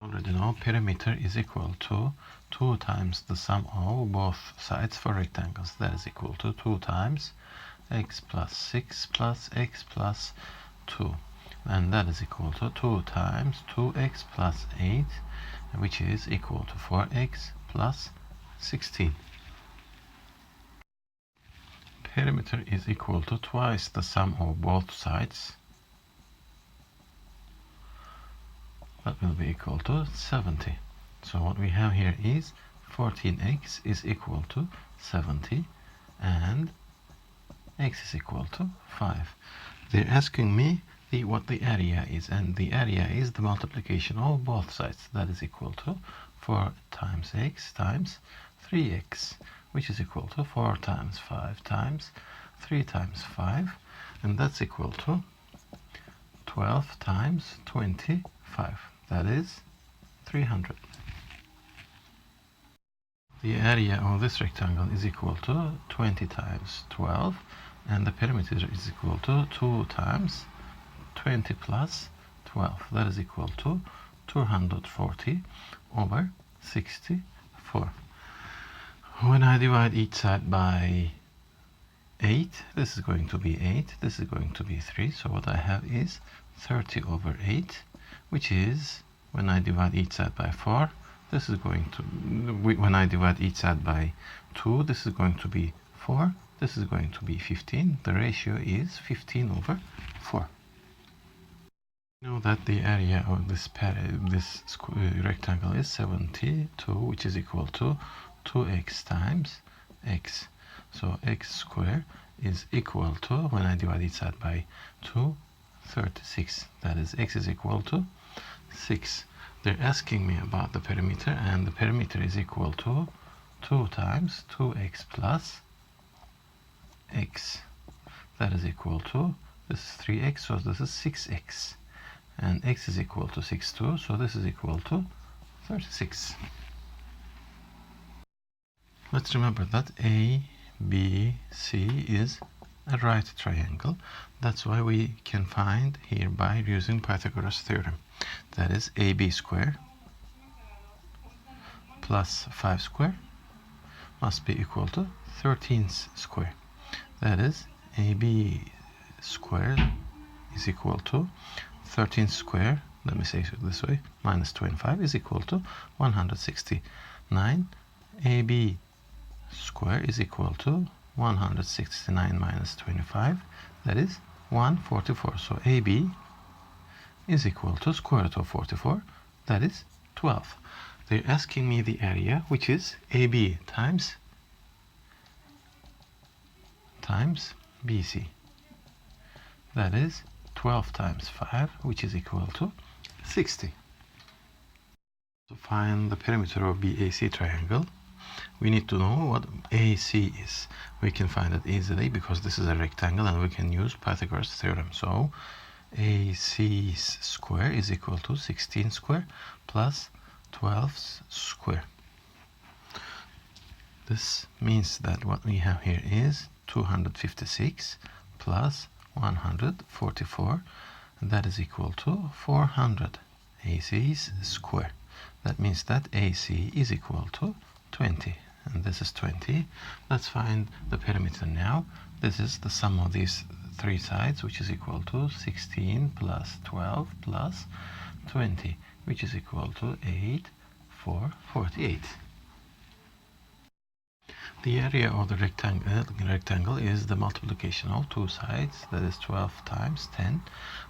Already know perimeter is equal to 2 times the sum of both sides for rectangles. That is equal to 2 times x plus 6 plus x plus 2. And that is equal to 2 times 2x plus 8, which is equal to 4x plus 16. Perimeter is equal to twice the sum of both sides. That will be equal to 70. So what we have here is 14x is equal to 70 and x is equal to 5. They're asking me what the area is, and the area is the multiplication of both sides. That is equal to 4 times x times 3x, which is equal to 4 times 5 times 3 times 5, and that's equal to 12 times 25. That is 300. The area of this rectangle is equal to 20 times 12, and the perimeter is equal to 2 times 20 plus 12. That is equal to 240 over 64. When I divide each side by 8, this is going to be 8, this is going to be 3, so what I have is 30 over 8, which is, when I divide each side by 4, this is going to, when I divide each side by 2, this is going to be 4, this is going to be 15. The ratio is 15 over 4. You know that the area of this rectangle is 72, which is equal to 2x times x. So x squared is equal to, when I divide each side by 2, 36. That is, x is equal to 6. They're asking me about the perimeter, and the perimeter is equal to 2 times 2x plus x. That is equal to, this is 3x, so this is 6x. And x is equal to 6 too, so this is equal to 36. Let's remember that ABC is a right triangle. That's why we can find here by using Pythagoras theorem. That is AB squared plus 5 squared must be equal to 13 squared. That is AB squared is equal to 13 squared, let me say it this way, minus 25 is equal to 169. AB squared is equal to 169 minus 25, that is 144. So AB is equal to square root of 44, that is 12. They're asking me the area, which is AB times BC. That is 12 times 5, which is equal to 60. To find the perimeter of BAC triangle, we need to know what AC is. We can find it easily because this is a rectangle and we can use Pythagoras theorem. So AC square is equal to 16 square plus 12 square. This means that what we have here is 256 plus 144, and that is equal to 400 AC square. That means that AC is equal to 20, and this is 20. Let's find the perimeter now. This is the sum of these three sides, which is equal to 16 plus 12 plus 20, which is equal to 8, 4, 48. The area of the rectangle is the multiplication of two sides, that is 12 times 10,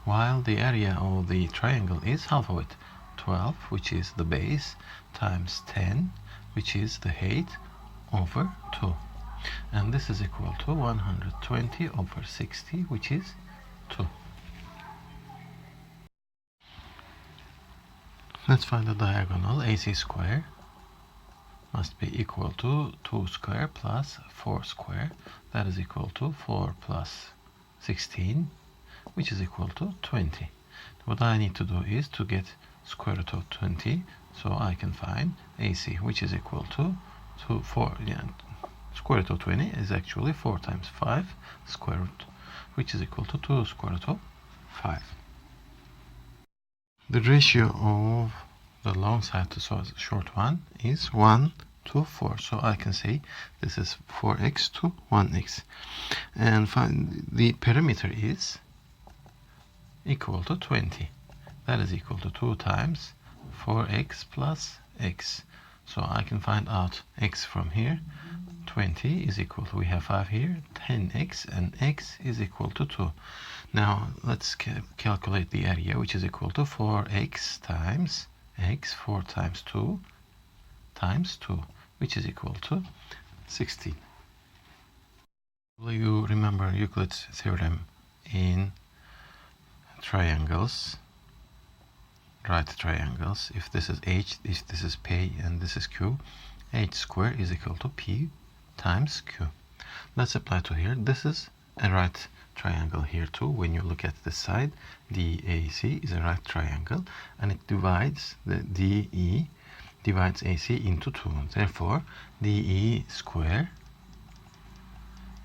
while the area of the triangle is half of it, 12, which is the base, times 10, which is the height, over 2. And this is equal to 120 over 60, which is 2. Let's find the diagonal. AC square must be equal to 2 square plus 4 square. That is equal to 4 plus 16, which is equal to 20. What I need to do is to get square root of 20, so I can find AC, which is equal to 4. Yeah, square root of 20 is actually 4 times 5 square root, which is equal to 2 square root of 5. The ratio of the long side to the short one is 1 to 4. So I can say this is 4x to 1x. And find the perimeter is equal to 20. That is equal to 2 times 4x plus x. So I can find out x from here. 20 is equal to, we have 5 here, 10x, and x is equal to 2. Now let's calculate the area, which is equal to 4x times x, 4 times 2 times 2, which is equal to 16. You remember Euclid's theorem in triangles, right triangles. If this is h, if this is p, and this is q, h squared is equal to p times q. Let's apply to here. This is a right triangle here too. When you look at this side, DAC is a right triangle, and it divides the DE divides AC into 2. Therefore, DE squared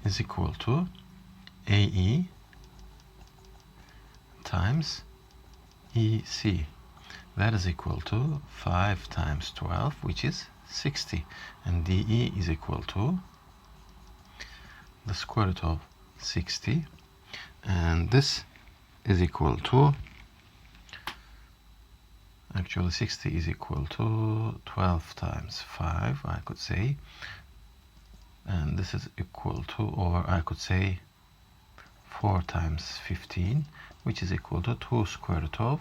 is equal to AE times EC. That is equal to 5 times 12, which is 60. And DE is equal to the square root of 60. And this is equal to, actually 60 is equal to 12 times 5, I could say. And this is equal to, or I could say 4 times 15, which is equal to 2 square root of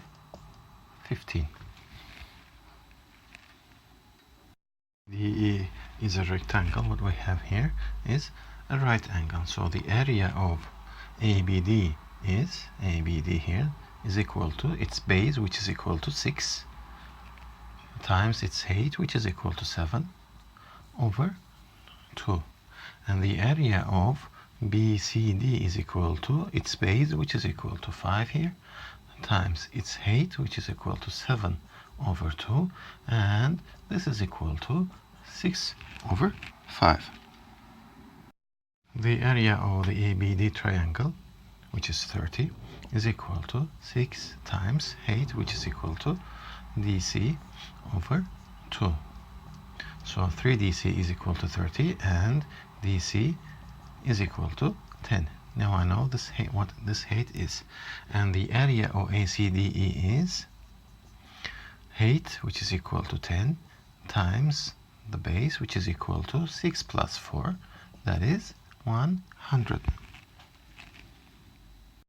15. DE is a rectangle. What we have here is a right angle. So the area of ABD is, ABD here, is equal to its base, which is equal to 6, times its height, which is equal to 7, over 2. And the area of BCD is equal to its base, which is equal to 5 here, times its height, which is equal to 7 over 2, and this is equal to 6 over 5. The area of the ABD triangle, which is 30, is equal to 6 times height, which is equal to DC over 2. So 3DC is equal to 30, and DC is equal to 10. Now I know this height, what this height is. And the area of ACDE is height, which is equal to 10, times the base, which is equal to 6 plus 4, that is 100.